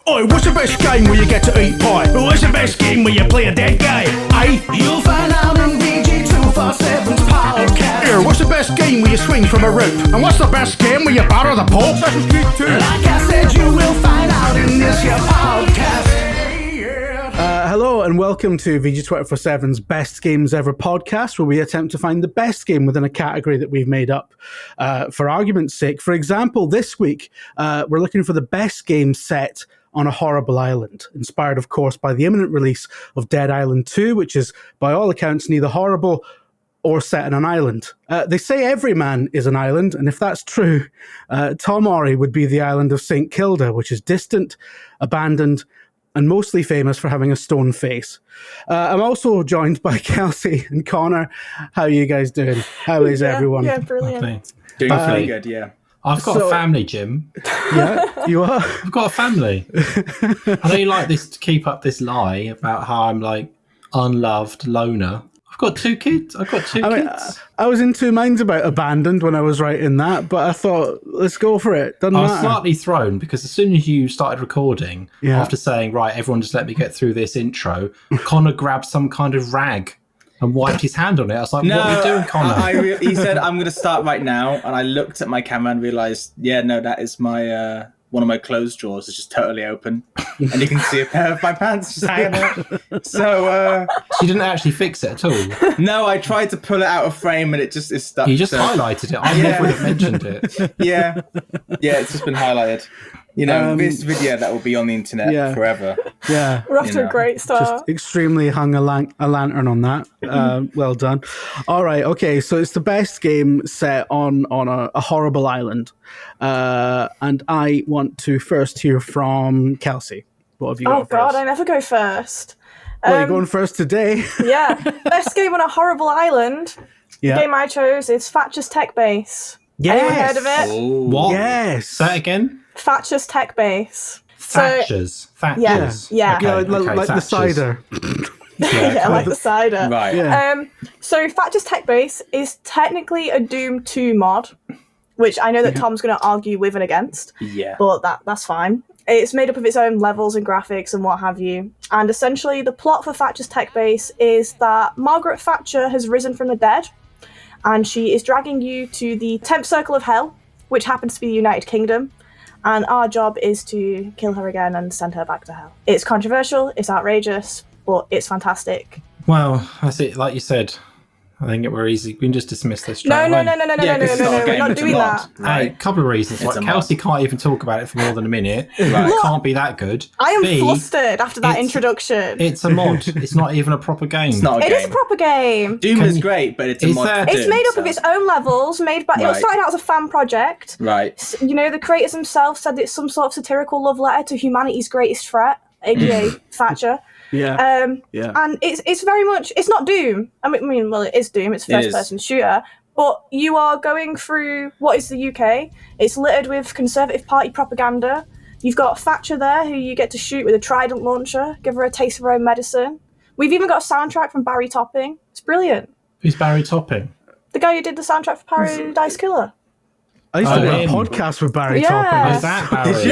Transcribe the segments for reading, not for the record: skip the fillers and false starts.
Oi, what's the best game where you get to eat pie? What's the best game where you play a dead guy? Aye? You'll find out in VG247's podcast. Here, what's the best game where you swing from a rope? And what's the best game where you batter the Pope? Assassin's Creed 2. Like I said, you will find out in this your podcast. Hello and welcome to VG247's Best Games Ever podcast, where we attempt to find the best game within a category that we've made up for argument's sake. For example, this week, we're looking for the best game set on a horrible island, inspired, of course, by the imminent release of Dead Island 2, which is, by all accounts, neither horrible or set on an island. They say every man is an island, and if that's true, Tom Ori would be the island of St. Kilda, which is distant, abandoned, and mostly famous for having a stone face. I'm also joined by Kelsey and Connor. How are you guys doing? How is everyone? Yeah, brilliant. Doing pretty good, yeah. I've got a family, Jim. Yeah, you are? I've got a family. I know you like this to keep up this lie about how I'm like unloved loner. I've got two kids. Kids. I was in two minds about abandoned when I was writing that, but I thought, let's go for it. Doesn't I was matter. slightly thrown because as soon as you started recording, after saying, right, everyone just let me get through this intro, Connor grabbed some kind of rag and wiped his hand on it. I was like, what are you doing, Connor? He said, I'm going to start right now. And I looked at my camera and realised, that is my one of my clothes drawers is just totally open. And you can see a pair of my pants just hanging there. So you didn't actually fix it at all? No, I tried to pull it out of frame and it just is stuck. You just highlighted it. I never would have mentioned it. Yeah, it's just been highlighted. You know, this video that will be on the internet forever. Yeah. We're off to a great start. Just extremely hung a lantern on that. Well done. All right. Okay. So it's the best game set on a horrible island. And I want to first hear from Kelsey. What have you got Oh, God, first? I never go first. Well, you're going first today. Yeah. Best game on a horrible island. The game I chose is Thatcher's Tech Base. Yes. Anyone heard of it? Oh. What? Yes. Say that again? Thatcher's Tech Base. Thatchers. Yeah. Okay, like the Thatchers. cider. Yeah, like the cider. Right. Yeah. So Thatcher's Tech Base is technically a Doom 2 mod, which I know that Tom's going to argue with and against. Yeah. But that's fine. It's made up of its own levels and graphics and what have you. And essentially the plot for Thatcher's Tech Base is that Margaret Thatcher has risen from the dead, and she is dragging you to the 10th circle of hell, which happens to be the United Kingdom. And our job is to kill her again and send her back to hell. It's controversial, it's outrageous, but it's fantastic. Well, that's it. Like you said, I think we're easy. We can just dismiss this straight No, away. no, we're not doing that. Hey, a couple of reasons. It's Like, a Kelsey mod. can't even talk about it for more than a minute. Right. It can't be that good. I am B, flustered after that it's- introduction. It's a mod. It's not even a proper game. It's not a It game. is a proper game. Doom is great, but it's a Is mod. there- for It's Doom, made up so- of its own levels, made by. It Right. started out as a fan project. Right. You know, the creators themselves said it's some sort of satirical love letter to humanity's greatest threat, aka Thatcher. Yeah. And it's very much, it's not Doom. I mean, well, it is Doom. It's a It is. first-person shooter. But you are going through what is the UK. It's littered with Conservative Party propaganda. You've got Thatcher there, who you get to shoot with a Trident launcher, give her a taste of her own medicine. We've even got a soundtrack from Barry Topping. It's brilliant. Who's Barry Topping? The guy who did the soundtrack for Paradise Killer. I used to do a him. podcast with Barry Yeah. Topping. Is that Barry?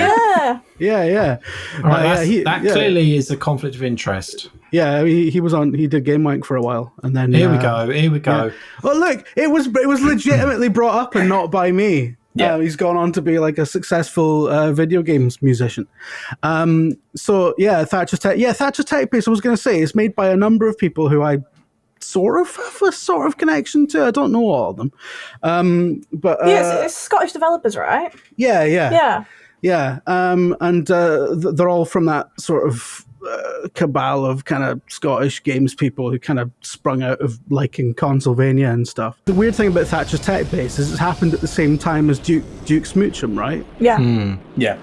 Yeah. Yeah. All right, Yeah, that clearly is a conflict of interest. Yeah, he was on. He did Game Wank for a while, and then Here we go. Yeah. Well, look, it was legitimately brought up and not by me. Yeah. He's gone on to be like a successful video games musician. So yeah, Thatcher's Tech Base. I was going to say it's made by a number of people who I sort of have a sort of connection to. I don't know all of them, but It's Scottish developers, right? yeah. And they're all from that sort of cabal of kind of Scottish games people who kind of sprung out of liking Consolvania and stuff. The weird thing about Thatcher's Tech Base is it's happened at the same time as Duke Smoochum, right? Yeah. Yeah.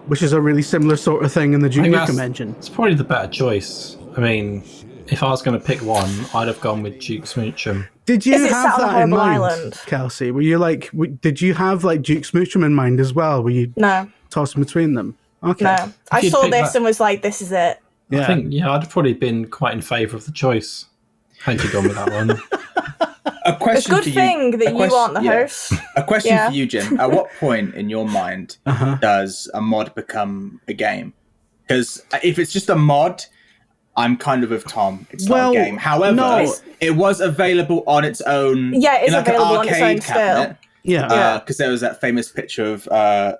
Which is a really similar sort of thing in the Duke think Nukem that's- engine. It's probably the better choice. I mean, if I was going to pick one, I'd have gone with Duke Smoochum. Did you Is it have set on a that in horrible mind, island? Kelsey? Were you like, did you have like Duke Smoochum in mind as well? Were you No. tossing between them? Okay. No. I you'd saw pick this that- and was like, this is it. Yeah. I think, I'd have probably been quite in favour of the choice. Had you gone with that one? A It's question a good for you. thing that A you question- aren't the yeah. host. A question Yeah. for you, Jim. At what point in your mind does a mod become a game? Because if it's just a mod, I'm kind of with Tom. It's not a game. However, it was available on its own. Yeah, it's like available an on its arcade own cabinet. still. Yeah. Because there was that famous picture of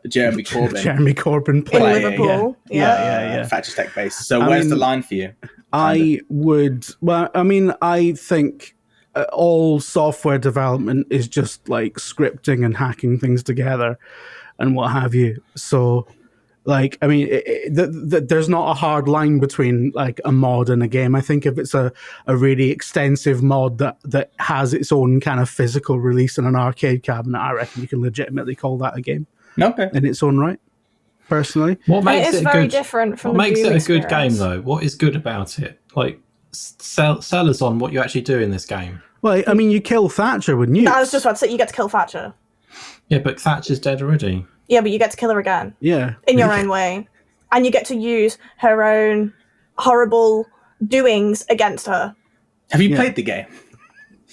Jeremy Corbyn. Jeremy Corbyn In playing. Liverpool. Yeah. Thatcher's tech base. So where's the line for you? I think all software development is just like scripting and hacking things together and what have you. So, like, I mean, there's not a hard line between like a mod and a game. I think if it's a really extensive mod that has its own kind of physical release in an arcade cabinet, I reckon you can legitimately call that a game. Okay. In its own right, personally. What makes it is very different from what makes Doom it a good experience. game, though? What is good about it? Like, sell us on what you actually do in this game. Well, I mean, you kill Thatcher with nukes. I was just about to say, you get to kill Thatcher. Yeah, but Thatcher's dead already. Yeah, but you get to kill her again. Yeah. In your own way. And you get to use her own horrible doings against her. Have you played the game?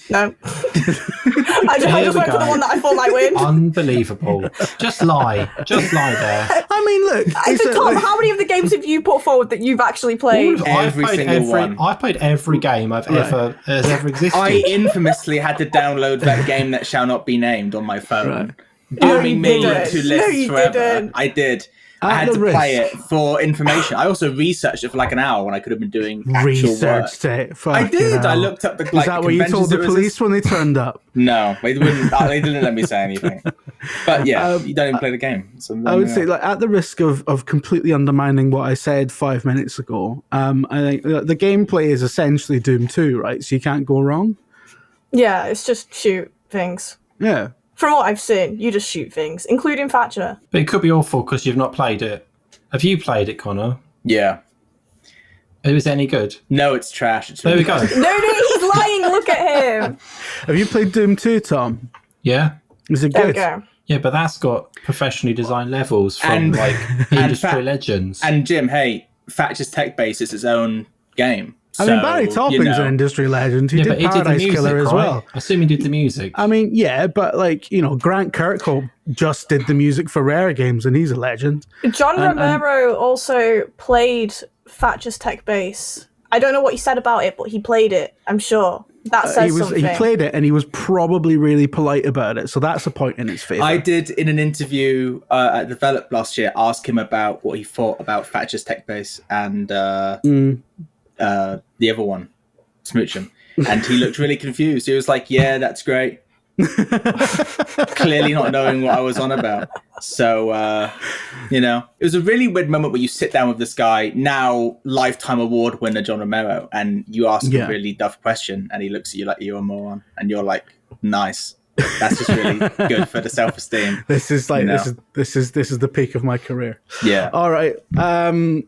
No. I just went for the one that I thought might win. Unbelievable. Just lie there. I mean, look. Tom, how many of the games have you put forward that you've actually played? Every single one. I've played every game has ever existed. I infamously had to download that game that shall not be named on my phone. Dooming me to lists forever. Didn't. I did. I had to play it for information. I also researched it for like an hour when I could have been doing actual work. I did. I looked up the Is that what you told the police when they turned up? No, they wouldn't. They didn't let me say anything. But yeah, you don't even play the game. So I would say, like, at the risk of completely undermining what I said 5 minutes ago, I think the gameplay is essentially Doom 2, right? So you can't go wrong. Yeah, it's just shoot things. Yeah. From what I've seen, you just shoot things, including Thatcher. But it could be awful because you've not played it. Have you played it, Connor? Yeah. Is it any good? No, it's trash. There we go. No, he's lying. Look at him. Have you played Doom 2, Tom? Yeah. Is it There we good? go. Yeah, but that's got professionally designed levels from industry legends. And Jim, hey, Thatcher's Tech Base is its own game. I mean, Barry Topping's an industry legend. He did Paradise Killer as well. I assume he did the music. I mean, yeah, but like, Grant Kirkhope just did the music for Rare Games, and he's a legend. John Romero also played Thatcher's Tech Base. I don't know what he said about it, but he played it, I'm sure. That says something. He played it, and he was probably really polite about it, so that's a point in its favour. I did, in an interview at Develop last year, ask him about what he thought about Thatcher's Tech Base and the other one, Smoochum. And he looked really confused. He was like, yeah, that's great. Clearly not knowing what I was on about. So, it was a really weird moment where you sit down with this guy, now Lifetime Award winner John Romero, and you ask a really duff question, and he looks at you like you're a moron, and you're like, nice. That's just really good for the self-esteem. This is like this is the peak of my career. Yeah. All right.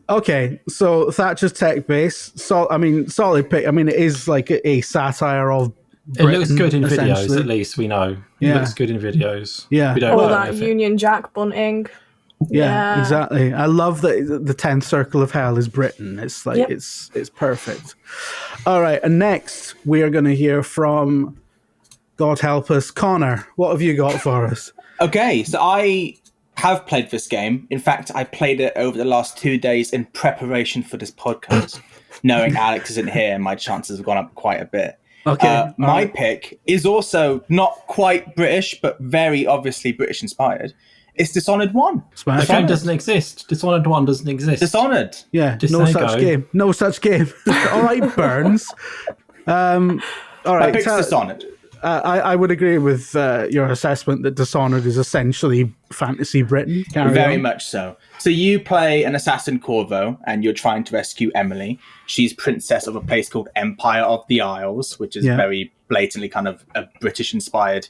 Okay. So Thatcher's Tech Base. Solid pick. I mean, it is like a satire of Britain, it looks good in videos, at least we know. It looks good in videos. Yeah. We don't All know that Union Jack bunting. Yeah, exactly. I love that the 10th circle of hell is Britain. It's like it's perfect. All right, and next we are going to hear from, God help us, Connor. What have you got for us? Okay, so I have played this game. In fact, I played it over the last 2 days in preparation for this podcast. Knowing Alex isn't here, my chances have gone up quite a bit. Okay. My pick is also not quite British, but very obviously British inspired. It's Dishonored 1. The game doesn't exist. Dishonored 1 doesn't exist. Dishonored. Yeah, Just no there you such go. game. No such game. All right, Burns. All My right. pick's Dishonored. I would agree with your assessment that Dishonored is essentially fantasy Britain. Very much so. So you play an assassin Corvo, and you're trying to rescue Emily. She's princess of a place called Empire of the Isles, which is very blatantly kind of a British-inspired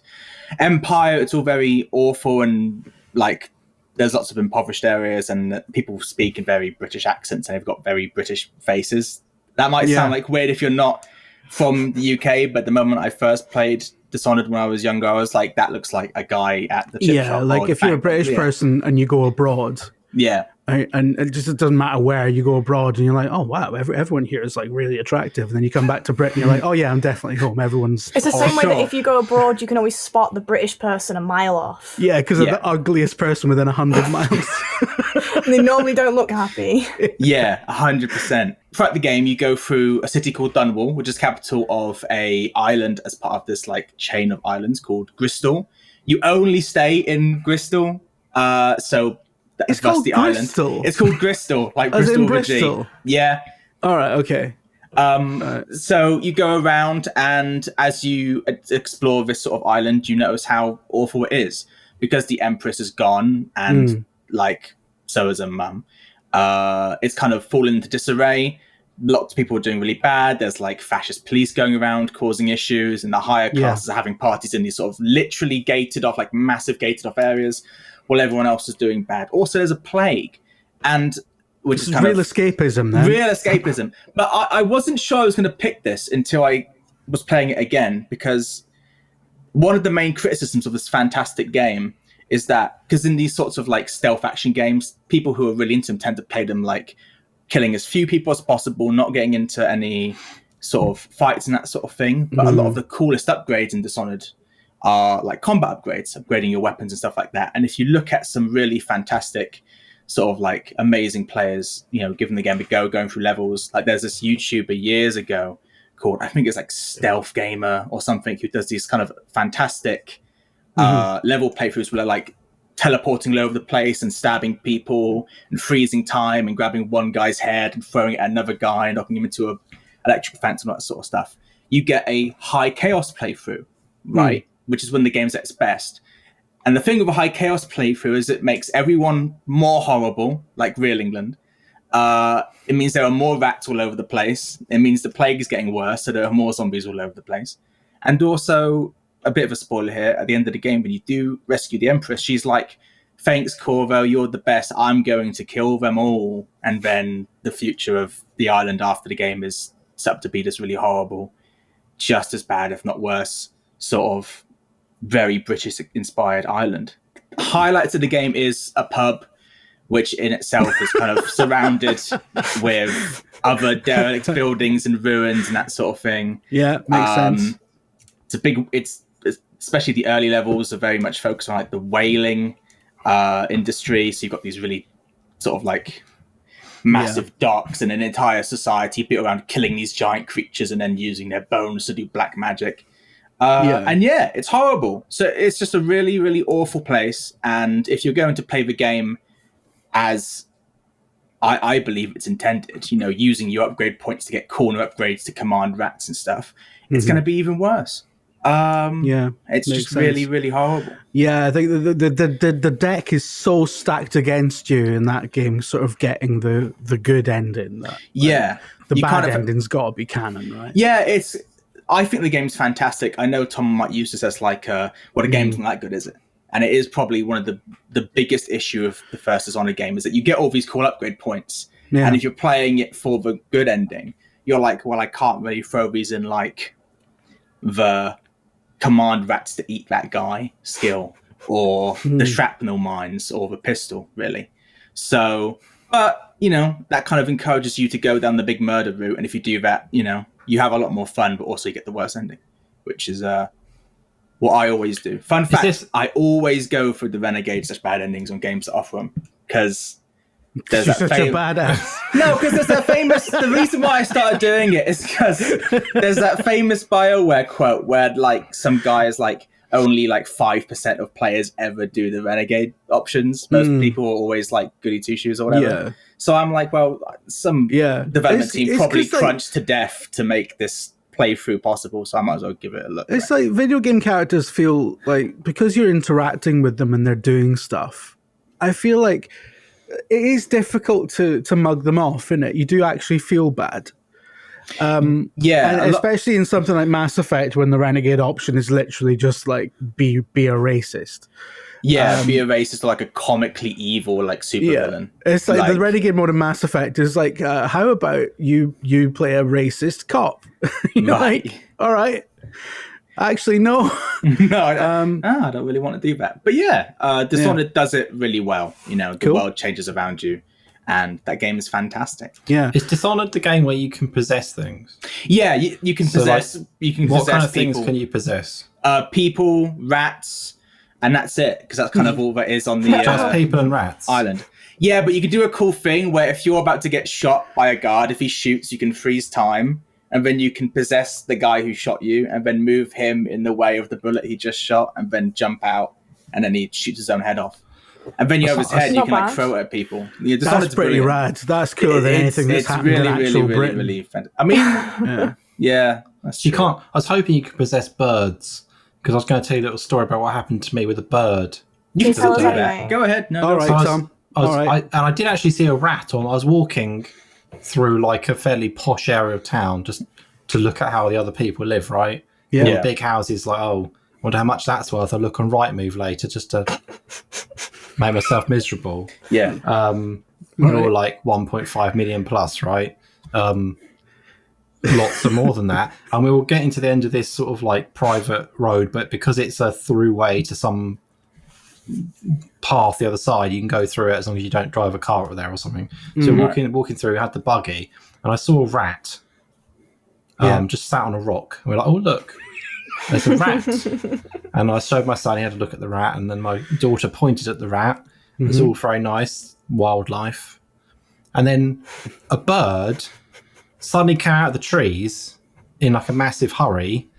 empire. It's all very awful, and like there's lots of impoverished areas, and people speak in very British accents, and they've got very British faces. That might sound like weird if you're not from the UK, but the moment I first played Dishonored when I was younger, I was like, that looks like a guy at the chip shop. Like if you're a British person and you go abroad. Yeah. And it just doesn't matter where you go abroad, and you're like, oh wow, everyone here is like really attractive. And then you come back to Britain, you're like, oh yeah, I'm definitely home. Everyone's. It's the same way that if you go abroad, you can always spot the British person a mile off. Yeah, because of the ugliest person within 100 miles. And they normally don't look happy. Yeah, 100%. Throughout the game, you go through a city called Dunwall, which is capital of a island as part of this like chain of islands called Bristol. You only stay in Bristol, so. It's called Bristol. It's called Bristol, like As Bristol in with a Bristol. G. Yeah. All right. Okay. So you go around, and as you explore this sort of island, you notice how awful it is because the Empress is gone, and like so is her mum. It's kind of fallen into disarray. Lots of people are doing really bad. There's like fascist police going around causing issues, and the higher classes are having parties in these sort of literally gated off, like massive gated off areas, while everyone else is doing bad. Also, there's a plague, and which is kind real of escapism. Then real escapism. But I wasn't sure I was going to pick this until I was playing it again, because one of the main criticisms of this fantastic game is that because in these sorts of like stealth action games, people who are really into them tend to play them like killing as few people as possible, not getting into any sort of fights and that sort of thing. But a lot of the coolest upgrades in Dishonored are like combat upgrades, upgrading your weapons and stuff like that. And if you look at some really fantastic sort of like amazing players, you know, giving the game a go, going through levels, like there's this YouTuber years ago called, I think it's like Stealth Gamer or something, who does these kind of fantastic level playthroughs where they're like teleporting all over the place and stabbing people and freezing time and grabbing one guy's head and throwing it at another guy and knocking him into a electric fence and all that sort of stuff. You get a high chaos playthrough, right? Which is when the game's at its best. And the thing with a high chaos playthrough is it makes everyone more horrible, like real England. It means there are more rats all over the place. It means the plague is getting worse, so there are more zombies all over the place. And also, a bit of a spoiler here, at the end of the game, when you do rescue the Empress, she's like, thanks, Corvo, you're the best. I'm going to kill them all. And then the future of the island after the game is set up to be this really horrible, just as bad, if not worse, sort of very British-inspired island. Highlights of the game is a pub, which in itself is kind of surrounded with other derelict buildings and ruins and that sort of thing. Yeah, makes sense. It's especially the early levels are very much focused on like the whaling industry. So you've got these really sort of like massive docks and an entire society built around killing these giant creatures and then using their bones to do black magic. And it's horrible. So it's just a really, really awful place. And if you're going to play the game as I believe it's intended, you know, using your upgrade points to get corner upgrades to command rats and stuff, it's going to be even worse. It's just sense. Really, really horrible. Yeah, I think the deck is so stacked against you in that game, sort of getting the good ending. That, the bad ending's got to be canon, right? Yeah, I think the game's fantastic. I know Tom might use this as like, the game's not that good, is it? And it is probably one of the biggest issue of the first Dishonored game is that you get all these cool upgrade points. Yeah. And if you're playing it for the good ending, you're like, well, I can't really throw these in like the command rats to eat that guy skill or the shrapnel mines or the pistol, really. So, but, you know, that kind of encourages you to go down the big murder route. And if you do that, you know, you have a lot more fun, but also you get the worst ending, which is what I always do. Fun fact, I always go for the renegade/bad endings on games that offer them, because there's that such a badass. No, because there's that famous. The reason why I started doing it is because there's that famous BioWare quote where like some guy is like, only like 5% of players ever do the renegade options. Most people are always like goody two shoes or whatever. Yeah. So I'm like, well, some development team probably crunched to death to make this playthrough possible, so I might as well give it a look. It's like video game characters feel like, because you're interacting with them and they're doing stuff, I feel like it is difficult to mug them off, innit? You do actually feel bad. And especially in something like Mass Effect, when the renegade option is literally just like be a racist. Yeah, be a racist or like a comically evil like supervillain. It's like the renegade mode in Mass Effect is like, how about you play a racist cop? You're like, all right. Actually, no. No, I don't really want to do that. But Dishonored does it really well. You know, the world changes around you. and that game is fantastic. Yeah. Is Dishonored the game where you can possess things? Yeah, you can possess. What kind of people. things can you possess? People, rats, and that's it. Because that's kind of all that is on the Just people and rats. island. Yeah, but you can do a cool thing where if you're about to get shot by a guard, if he shoots, you can freeze time, and then you can possess the guy who shot you, and then move him in the way of the bullet he just shot, and then jump out, and then he shoots his own head off. And then you have his head, you can like throw it at people. Yeah, that's pretty rad. That's cooler than anything that's happened in actual Britain. Really fantastic. I mean, yeah, that's true. You can't. I was hoping you could possess birds because I was going to tell you a little story about what happened to me with a bird. You can still do anyway. that. Go ahead. No, all right, Tom. I did actually see a rat I was walking through like a fairly posh area of town just to look at how the other people live, right? Yeah. All the big houses, like, oh, wonder how much that's worth. I'll look on Rightmove later just to make myself miserable. Yeah. They're all like 1.5 million plus, right? Lots of more than that. And we were getting to the end of this sort of like private road, but because it's a throughway to some path the other side, you can go through it as long as you don't drive a car over there or something. So walking through, had the buggy, and I saw a rat just sat on a rock. And we're like, oh, look, there's a rat. And I showed my son, he had a look at the rat, and then my daughter pointed at the rat. It's all very nice wildlife. And then a bird suddenly came out of the trees in like a massive hurry,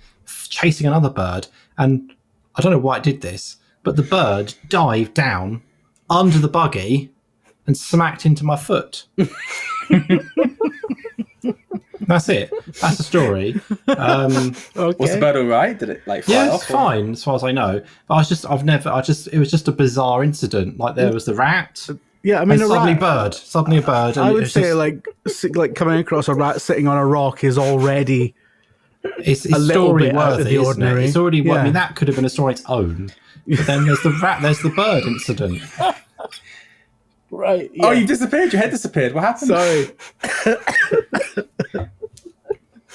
chasing another bird. And I don't know why it did this, but the bird dived down under the buggy and smacked into my foot. That's it. That's the story. Okay. Was the bird all right? Did it like fly off? It's fine as far as I know. But it was just a bizarre incident. Like there was the rat. Yeah, I mean, and suddenly a bird. I would say like coming across a rat sitting on a rock is already it's a little story bit out of the worthy, ordinary. isn't it? It's already. Yeah. I mean, that could have been a story on its own. But then there's the rat. There's the bird incident. Right. Yeah. Oh, you disappeared. Your head disappeared. What happened? Sorry.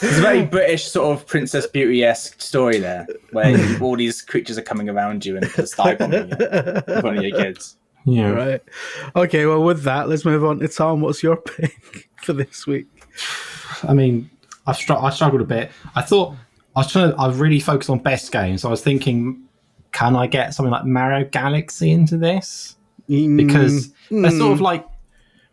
It's a very British sort of Princess Beauty-esque story there, where all these creatures are coming around you and just dive bombing you in front of your kids. Yeah. Right. Okay. Well, with that, let's move on to Tom. What's your pick for this week? I mean, I struggled a bit. I really focused on best games. I was thinking, can I get something like Mario Galaxy into this? Because they're sort of like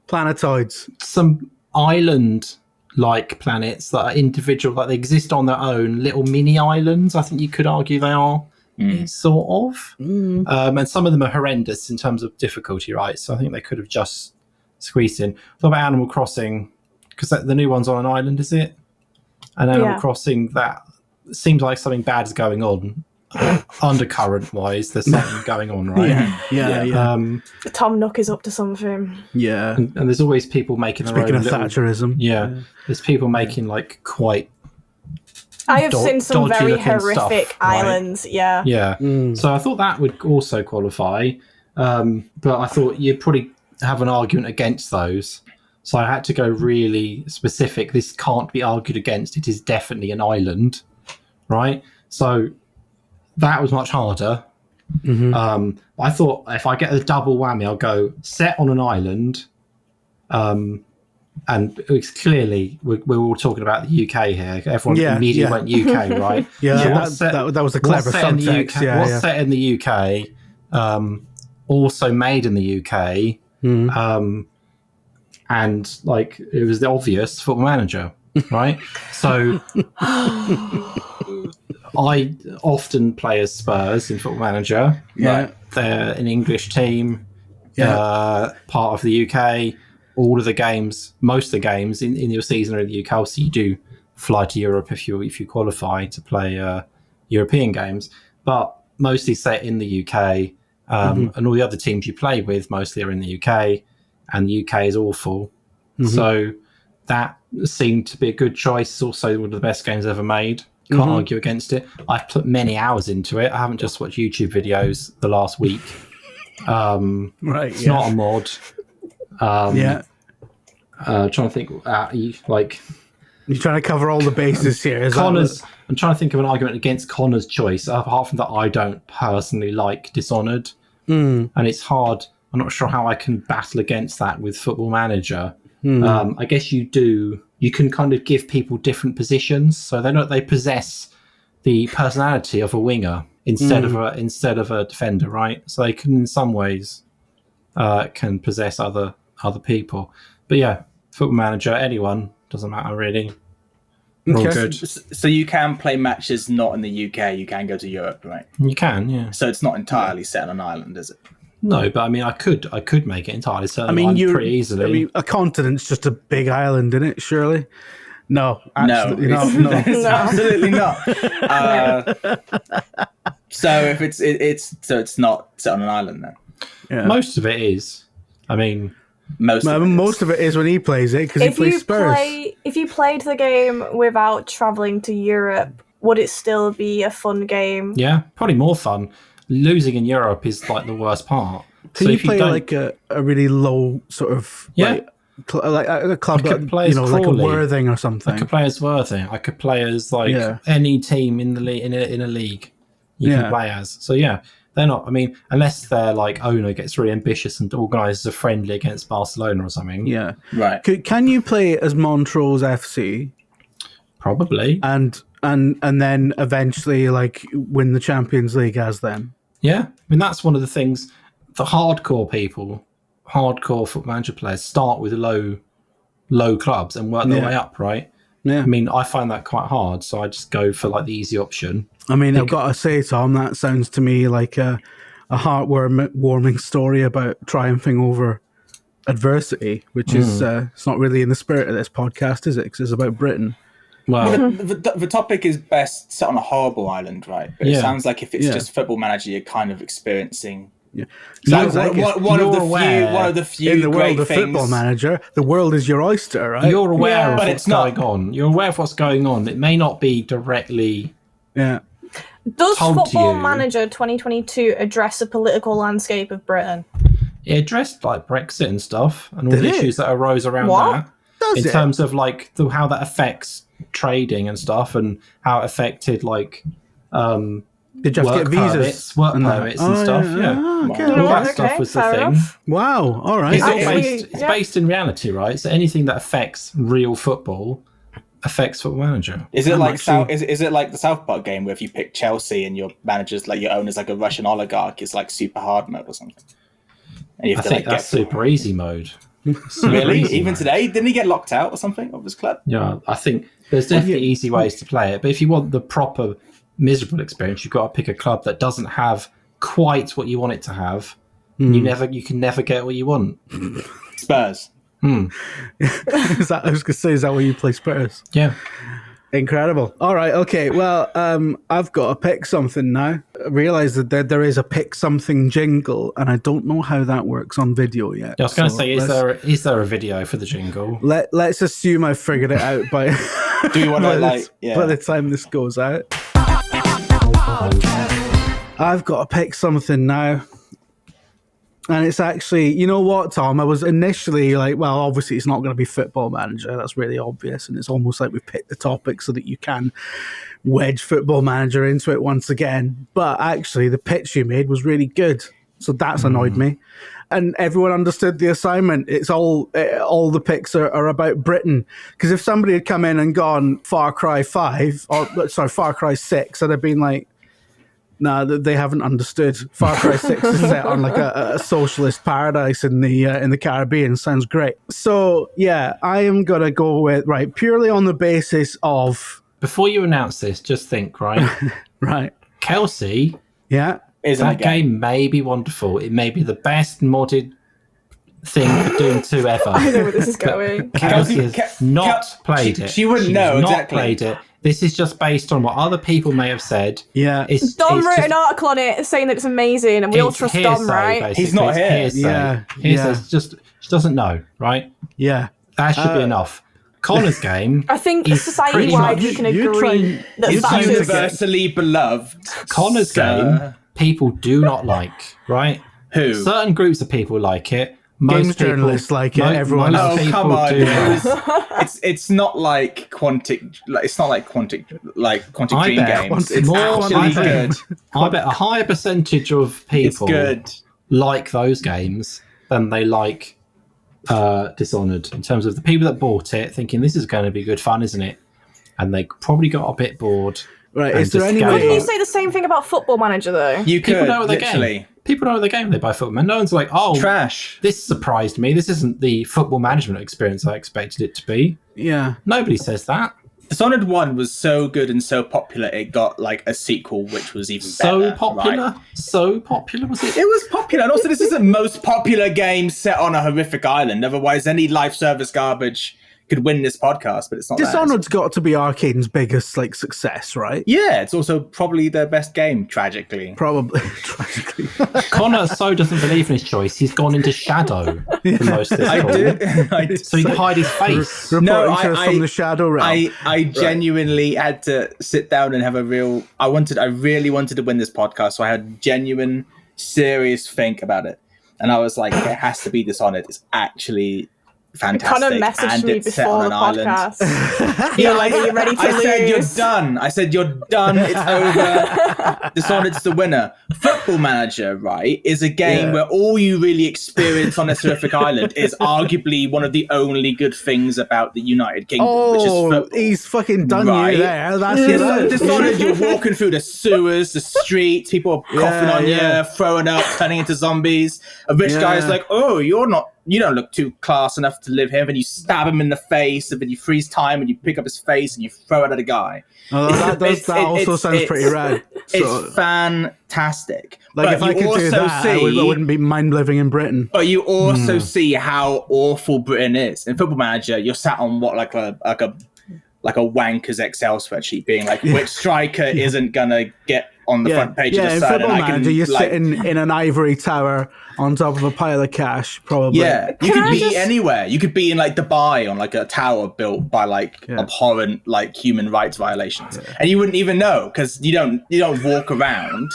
planetoids, some island-like planets that are individual, like they exist on their own, little mini islands. I think you could argue they are, sort of. And some of them are horrendous in terms of difficulty, right? So I think they could have just squeezed in. What about Animal Crossing? Because the new one's on an island, is it? And Animal Crossing, that seems like something bad is going on. Undercurrent wise, there's something going on, right? Yeah. Tom Nook is up to something. Yeah. And there's always people making their Speaking own of Thatcherism. Yeah. There's people making like quite I have seen some very dodgy-looking horrific stuff, right? islands. Yeah. So I thought that would also qualify, but I thought you'd probably have an argument against those. So I had to go really specific. This can't be argued against. It is definitely an island, right? So that was much harder. I thought if I get a double whammy, I'll go set on an island. And it's clearly we're all talking about the UK here. Everyone immediately went UK, right? That was a clever subtext. What's set in the UK? Also made in the UK. And like it was the obvious Football Manager, right? So I often play as Spurs in Football Manager. Yeah. They're an English team, part of the UK. All of the games, most of the games in your season are in the UK. So you do fly to Europe if you qualify to play European games, but mostly set in the UK. And all the other teams you play with mostly are in the UK, and the UK is awful. So that seemed to be a good choice. It's also one of the best games ever made. Can't argue against it. I've put many hours into it. I haven't just watched YouTube videos the last week. It's not a mod. Trying to think, you're trying to cover all the bases here. I'm trying to think of an argument against Connor's choice. Apart from that, I don't personally like Dishonored, and it's hard I'm not sure how I can battle against that with Football Manager. I guess you can kind of give people different positions, so they possess the personality of a winger instead of a defender, right? So they can, in some ways, can possess other people. But yeah, Football Manager, anyone, doesn't matter really. We're all good. So you can play matches not in the UK. You can go to Europe, right? You can, yeah. So it's not entirely set on an island, is it? No, but I mean, I could make it entirely set on an island pretty easily. I mean, a continent's just a big island, isn't it? Surely. No, absolutely not. No. Absolutely not. So if it's not set on an island then. Yeah. Most of it is. I mean, most of it is when he plays it because he plays Spurs. If you played the game without traveling to Europe, would it still be a fun game? Yeah, probably more fun. Losing in Europe is like the worst part. Can you play like a really low sort of like a club like, like a Worthing or something? I could play as Worthing. I could play as like any team in the in a league you can play as. So yeah, they're not. I mean, unless their like owner gets really ambitious and organises a friendly against Barcelona or something. Yeah, right. Can you play as Montrose FC? Probably. And then eventually like win the Champions League as them. Yeah, I mean that's one of the things. The hardcore Football Manager players start with low clubs and work their way up, right? Yeah. I mean, I find that quite hard, so I just go for like the easy option. I mean, I've got to say, Tom, that sounds to me like a heartwarming story about triumphing over adversity, which is it's not really in the spirit of this podcast, is it? Because it's about Britain. Well, the topic is best set on a horrible island, right? But it sounds like if it's just Football Manager, you're kind of experiencing. Yeah, sounds like one of the few in the world great of things. Football Manager. The world is your oyster, right? You're aware of what's going on. You're aware of what's going on. It may not be directly. Yeah. Does Football Manager 2022 address the political landscape of Britain? It addressed like Brexit and stuff and all the issues that arose around that. In terms of like how that affects trading and stuff, and how it affected like did you have to get visas, work permits and stuff? All that stuff was the thing. Enough. Wow, all right. It's based in reality, right? So anything that affects real football affects Football Manager. Is it like is it like the South Park game where if you pick Chelsea and your manager's like your owner's like a Russian oligarch, it's like super hard mode or something? And you have I think that's super easy mode. Really? Even today? Didn't he get locked out or something of his club? Yeah, I think there's definitely easy ways to play it. But if you want the proper miserable experience, you've got to pick a club that doesn't have quite what you want it to have. And you can never get what you want. Spurs. I was going to say, is that where you play Spurs? Yeah. Incredible. All right. Okay. Well, I've got to pick something now. I realise that there is a pick something jingle, and I don't know how that works on video yet. Yeah, I was going to say, is there a video for the jingle? Let's assume I've figured it out by. Do you want to by the time this goes out? I've got to pick something now. And it's actually, you know what, Tom? I was initially like, well, obviously it's not going to be Football Manager. That's really obvious. And it's almost like we've picked the topic so that you can wedge Football Manager into it once again. But actually, the pitch you made was really good. So that's annoyed me. And everyone understood the assignment. It's all the picks are about Britain. Because if somebody had come in and gone Far Cry 5, or sorry, Far Cry 6, I'd have been like, no, they haven't understood. Far Cry 6 is set on like a socialist paradise in the Caribbean. Sounds great. So yeah, I am gonna go with purely on the basis of. Before you announce this, just think right. Kelsey, that game may be wonderful. It may be the best modded thing for Doom 2 ever. I know where this is going. Kelsey has not played it. She wouldn't know exactly. Not played it. This is just based on what other people may have said. Yeah. Dom wrote an article on it saying that it's amazing, and we all trust Dom, right? Basically. He's not here. Hearsay. It's just she doesn't know, right? Yeah. That should be enough. Connor's game. I think society-wide we can agree that Thatcher's universally beloved. Connor's game, people do not like, right? Who? Certain groups of people like it. Games journalists like it. Everyone. Come on! It's not like Quantic. It's not like Quantic Dream games. It's actually good. I bet a higher percentage of people. It's good. like those games than they like Dishonored, in terms of the people that bought it thinking this is going to be good fun, isn't it? And they probably got a bit bored. Right, and is there just any gave way- Couldn't you up. say the same thing about Football Manager, though? You People could, know what they're literally. getting. People know what they're getting. They buy Football Manager. No one's like, oh, Trash. this surprised me. This isn't the football management experience I expected it to be. Yeah. Nobody says that. Dishonored 1 was so good and so popular, it got like a sequel which was even So better. popular. Right? So popular was it? It was popular, and also this is the most popular game set on a horrific island. Otherwise, any live service garbage could win this podcast, but it's not. Dishonored's got to be Arcane's biggest like success, right? Yeah, it's also probably their best game, tragically. Probably, tragically. Connor so doesn't believe in his choice. He's gone into shadow for most of this I call. did. I did. So he can hide his face. Reporting No, to us from the Shadow Realm. I genuinely had to sit down and have a real. I really wanted to win this podcast, so I had genuine, serious think about it, and I was like, it has to be Dishonored. It's actually fantastic. Connor messaged and me it's set before on the an island. podcast. You're like, are you ready to I lose? said you're done. I said you're done. It's over. Dishonored's the winner. Football Manager, right, is a game where all you really experience on this horrific island is arguably one of the only good things about the United Kingdom, which is football. He's fucking done Right. you there. That's it. Dishonored, you're walking through the sewers, the streets, people are coughing on you, throwing up, turning into zombies. A rich guy's like, oh, you don't look too class enough to live here. And then you stab him in the face, and then you freeze time, and you pick up his face, and you throw it at a guy. Oh, that also sounds pretty rad. So, It's fantastic. like, But if I you could do also that, I wouldn't be mind living in Britain. But you also see how awful Britain is. In Football Manager, you're sat on like a wanker's Excel spreadsheet, being like, which striker isn't gonna get on the front page of in the side, Football and I can Manager, you're like, sitting in an ivory tower on top of a pile of cash, probably. yeah, you Can could I be just- anywhere. You could be in like Dubai on like a tower built by like abhorrent like human rights violations, and you wouldn't even know because you don't walk around.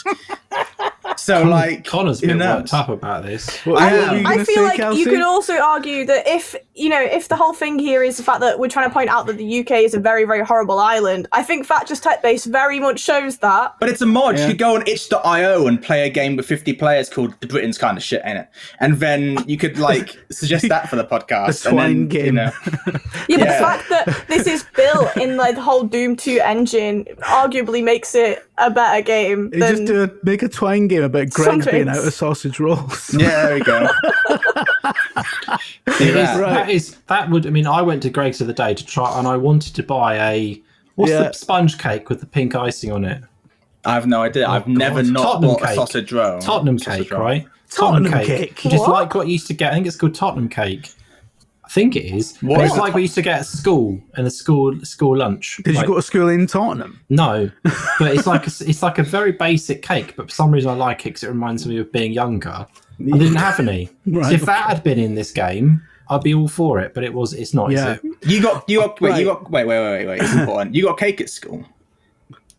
So like Connor's been who knows? worked up about this. What were you I gonna feel say, like Kelsey? you could also argue that if the whole thing here is the fact that we're trying to point out that the UK is a very, very horrible island, I think Thatcher's tech base very much shows that. But it's a mod. You could go on itch.io and play a game with 50 players called The Britain's Kind of Shit, ain't it? And then you could like suggest that for the podcast. The and swine then, game. Yeah, but the fact that this is built in like the whole Doom 2 engine arguably makes it a better game You than just make a twine game about Greg Some being things. out of sausage rolls. Yeah, there we go. See that? Right. I went to Greg's the other day to try, and I wanted to buy what's the sponge cake with the pink icing on it? I have no idea. I've never not Tottenham bought a cake. sausage roll. Tottenham Sausage cake, roll. right? Tottenham cake? Just What? like what you used to get. I think it's called Tottenham cake. I think it is. What? But it's like what you used to get at school in the school lunch. Did Like, you go to school in Tottenham? No, but it's like a very basic cake. But for some reason, I like it because it reminds me of being younger. I didn't have any. Right. So if that had been in this game, I'd be all for it. But it's not. Yeah. Is it? You got Right. wait. It's important. You got cake at school.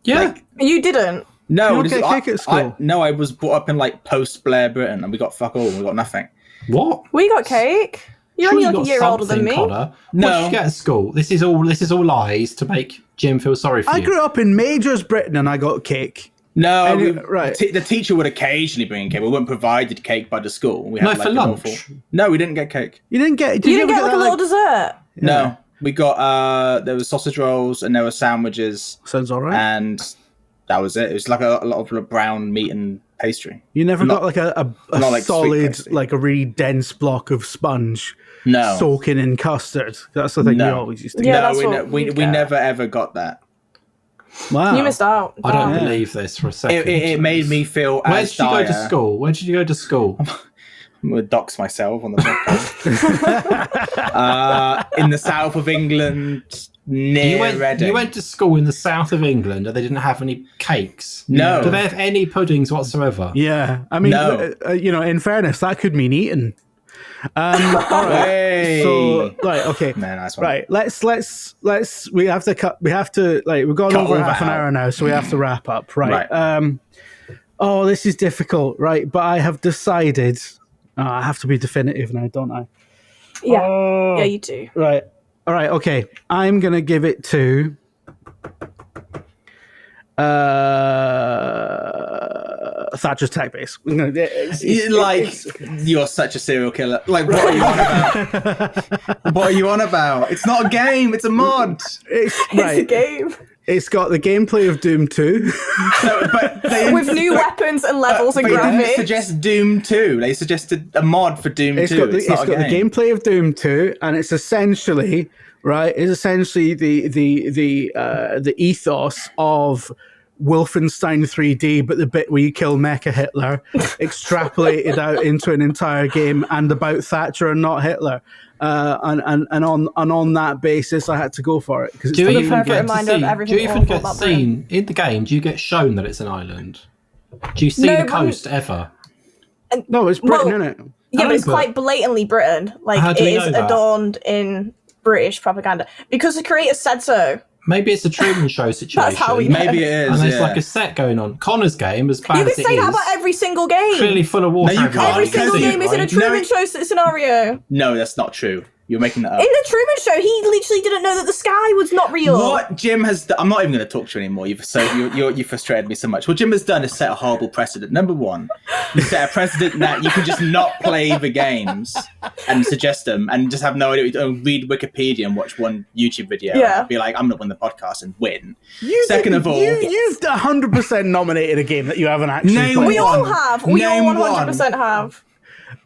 Yeah. Like, you didn't. no, You don't this get is- cake at school? No, I was brought up in like post Blair Britain, and we got fuck all. We got nothing. What? We got cake. You're Surely only you like a got year older than something, me. Connor. No. What did you get at school? This is all lies to make Jim feel sorry for I you. grew up in Majors, Britain, and I got cake. No, Any- right. The teacher would occasionally bring cake. We weren't provided cake by the school. We had, No, like, for an lunch? awful- No, we didn't get cake. You didn't get. Did You didn't ever get like a that, little dessert. No, we got there was sausage rolls and there were sandwiches, Sounds all right. and that was it. It was like a lot of brown meat and pastry. You never not- got like a not like sweet solid, pastry. like a really dense block of sponge No, soaking in custard. That's the thing No. you always used to Yeah, get. that's no, what we we get. never ever got that. Wow. You missed out. I don't Damn. believe this for a second. It made me feel Where as did you go to dire. school? Where did you go to school? I'm gonna dox myself on the podcast. In the south of England, near Reading. You went to school in the south of England and they didn't have any cakes. No. Do they have any puddings whatsoever? Yeah, I mean, No. in fairness, that could mean eaten. All right. Hey. So, right, okay, Man, nice one. right. Let's. We have to cut. We have to we've gone Cut over all that half an out. hour now, so we have to wrap up. Right. Right. Oh, this is difficult. Right, but I have decided. I have to be definitive now, don't I? Yeah. Oh. Yeah, you do. Right. All right. Okay. I'm gonna give it to Thatcher's tech base. You're such a serial killer. Like, what are you on about? What are you on about? It's not a game. It's a mod. It's a game. It's got the gameplay of Doom 2. With new weapons and levels and graphics. They didn't suggest Doom 2. They suggested a mod for Doom 2. It's got the gameplay of Doom 2, and it's essentially the ethos of Wolfenstein 3D, but the bit where you kill Mecha Hitler extrapolated out into an entire game and about Thatcher and not Hitler. And on that basis, I had to go for it. Do you even get seen in the game? Do you get shown that it's an island? Do you see the coast ever? No, it's Britain, isn't it? Yeah, but it's quite blatantly Britain. Like, it is adorned in British propaganda because the creators said so. Maybe it's a Truman Show situation. That's how we know. Maybe it is. And there's like a set going on. Connor's game, as bad as it is. You can say that about every single game. Clearly full of water. No, you can't. Every single game is in a Truman Show scenario. No, that's not true. You're making that up. In the Truman Show, he literally didn't know that the sky was not real. What Jim has done, I'm not even going to talk to you anymore. You've frustrated me so much. What Jim has done is set a horrible precedent. Number one, you set a precedent that you can just not play the games and suggest them and just have no idea. Read Wikipedia and watch one YouTube video and be like, I'm going to win the podcast and win. Second of all, you've 100% nominated a game that you haven't actually played. We all have. We all 100% have.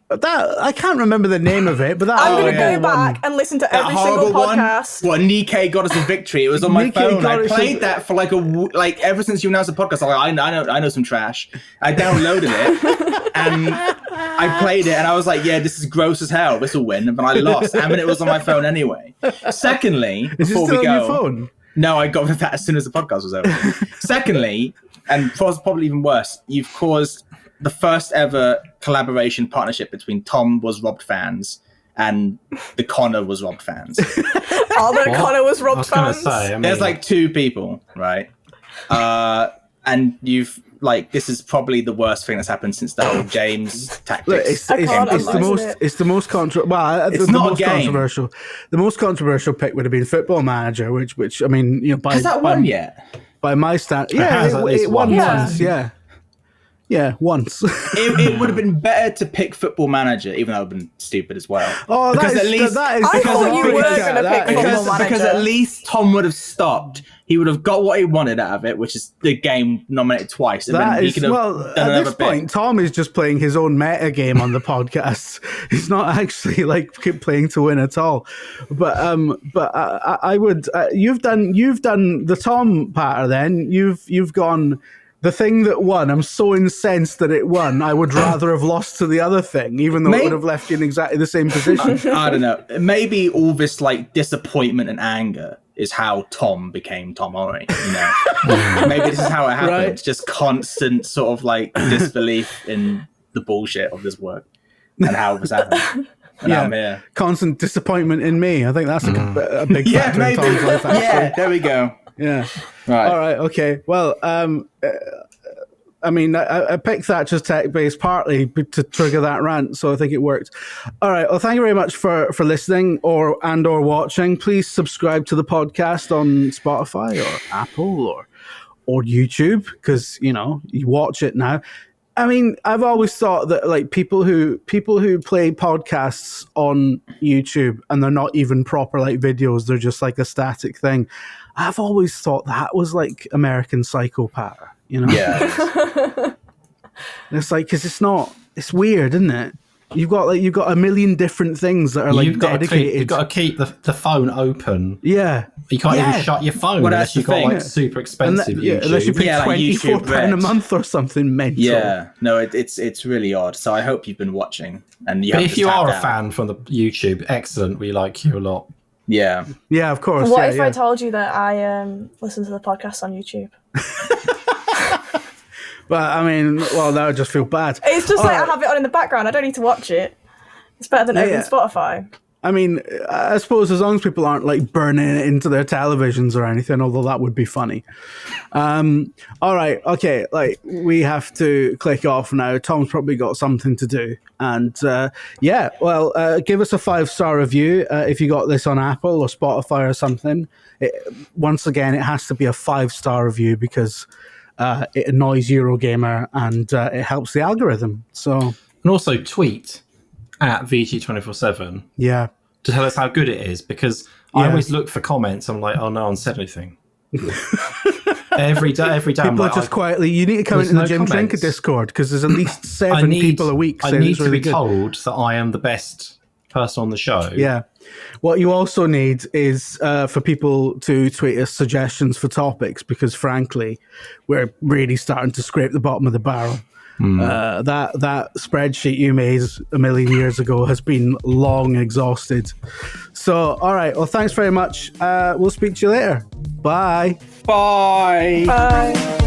That I can't remember the name of it, but that I'm going to go back and listen to every single podcast. What Nikkei got us a victory. It was on my phone. I played that for ever since you announced the podcast. I know some trash. I downloaded it and I played it, and I was like, yeah, this is gross as hell. This will win, but I lost. I mean, it was on my phone anyway. Secondly, before we go, on your phone? No, I got rid of that as soon as the podcast was over. Secondly, and probably even worse, you've caused the first ever collaboration partnership between Tom Was Robbed fans and the Connor Was Robbed fans. Connor Was Robbed fans? There's like two people, right? And you've this is probably the worst thing that's happened since the whole James tactics. It's the most controversial. Well, it's not a game. Controversial. The most controversial pick would have been Football Manager, which I mean, has that won yet? By my standards, it won once. Yeah, once. it would have been better to pick Football Manager, even though it would have been stupid as well. Oh, I thought you were going to pick Football Manager. Because at least Tom would have stopped. He would have got what he wanted out of it, which is the game nominated twice. And at this point, Tom is just playing his own meta game on the podcast. He's not actually playing to win at all. But I would. You've done the Tom pattern. Then you've gone. The thing that won, I'm so incensed that it won. I would rather have lost to the other thing, even though it would have left you in exactly the same position. I don't know. Maybe all this disappointment and anger is how Tom became Tom Ori. Maybe this is how it happened. Right. Just constant sort of disbelief in the bullshit of this work and how this happened. And I'm here. Constant disappointment in me. I think that's a big factor in Tom's life. Actually. Yeah, there we go. Yeah. Right. All right. Okay. Well, I mean, I picked Thatcher's tech base partly to trigger that rant, so I think it worked. All right. Well, thank you very much for listening or watching. Please subscribe to the podcast on Spotify or Apple or YouTube because you watch it now. I mean, I've always thought that people who play podcasts on YouTube and they're not even proper videos, they're just a static thing. I've always thought that was American Psychopath, Yeah. It's because it's weird, isn't it? You've got a million different things that are dedicated. You've got to keep the phone open. Yeah. You can't even shut your phone unless you've got super expensive YouTube. Unless you pay £24 a month or something mental. Yeah, no, it's really odd. So I hope you've been watching. And if you are a fan from the YouTube, excellent. We like you a lot. Yeah. Yeah, of course. What if I told you that I listen to the podcast on YouTube? But I mean, that would just feel bad. It's just I have it on in the background. I don't need to watch it. It's better than opening Spotify. I mean, I suppose as long as people aren't like burning it into their televisions or anything, although that would be funny. All right, okay, like we have to click off now. Tom's probably got something to do, and give us a 5-star review if you got this on Apple or Spotify or something. Once again, it has to be a 5-star review because it annoys Eurogamer and it helps the algorithm. So, and also tweet at VG247. Yeah. To tell us how good it is, because I always look for comments. I'm like, oh, no one said anything. every day. People are just quietly. You need to come into the Jim Drinker Discord because there's at least 7 people a week. I need to be told that I am the best person on the show. Yeah. What you also need is for people to tweet us suggestions for topics, because frankly, we're really starting to scrape the bottom of the barrel. That spreadsheet you made a million years ago has been long exhausted. So, all right. Well, thanks very much. We'll speak to you later. Bye. Bye. Bye.